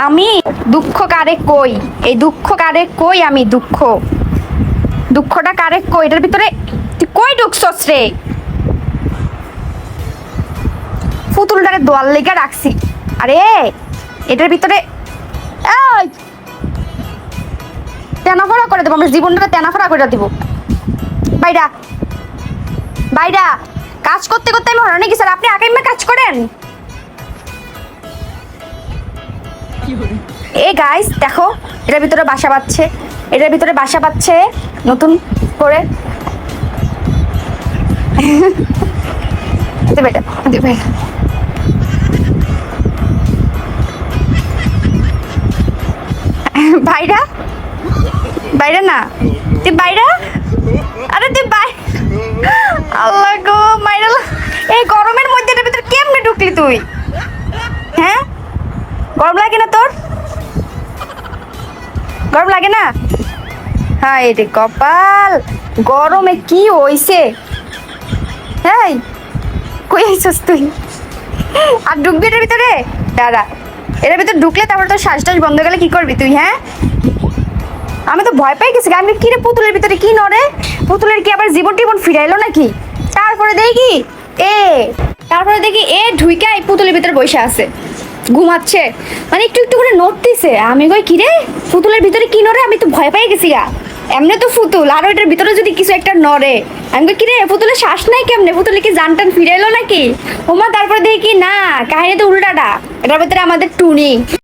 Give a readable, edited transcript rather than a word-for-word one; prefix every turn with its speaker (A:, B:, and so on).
A: আমি দুঃখ কারে কই, এই দুঃখ কারে কই, আমি দুঃখটা কারে কই, এটার ভিতরে তুই কই ঢুকছস রে? পুতুলটারে দোয়াল লেগে রাখছি। আরে এটার ভিতরে এই তেনাফাড়া করে দেবো, আমরা জীবনটা তেনাফাড়া করে দিব। বাইরা বাইরা কাজ করতে করতে আমি হরানি গেছি। আপনি আকাইমা কাজ করেন। এ গাইস দেখো, এটার ভিতরে বাসা বাঁধছে নতুন করে। দেবে বাইরা বাইরে না, তুই বাইরা। আরে তুই আল্লাহ গো মাইরা, এই গরমের মধ্যে এটার ভিতরে কেমনে ঢুকলি তুই? হ্যাঁ গরম লাগে না তোর? গরম লাগে না? হ্যাঁ রে কপাল, গরমে কি হইছে? এই কই আইছস তুই? আর ঢুকবি এটার ভিতরে? দাঁড়া, এটার ভিতরে ঢুকলে তারপরে তোর শ্বাস টাস বন্ধ গেলে কি করবি তুই? হ্যাঁ আমি তো ভয় পাই গেছি। আমি কি রে, পুতুলের ভিতরে কি নড়ে? পুতুলের কি আবার জীবন টিবন ফিরাইলো নাকি? তারপরে দেখি এ ঢুইকা এই পুতুলের ভিতরে বসে আছে, ঘুমাচ্ছে, মানে একটু একটু করে নড়তিছে। আমি কই কি রে, পুতুলের ভিতরে কি নড়ে? আমি তো ভয় পাই গেছি গা। এমনি তো পুতুল, আর এটার ভিতরে যদি কিছু একটা নড়ে, আমি কই কি রে, পুতুলের শ্বাস নাই কেমনে? পুতুলে কি জান টান ফিরাইলো নাকি? ওমা তারপরে দেখি কি না, কাহিনী তো উল্টাটা। এটার ভিতরে আমাদের টুনি।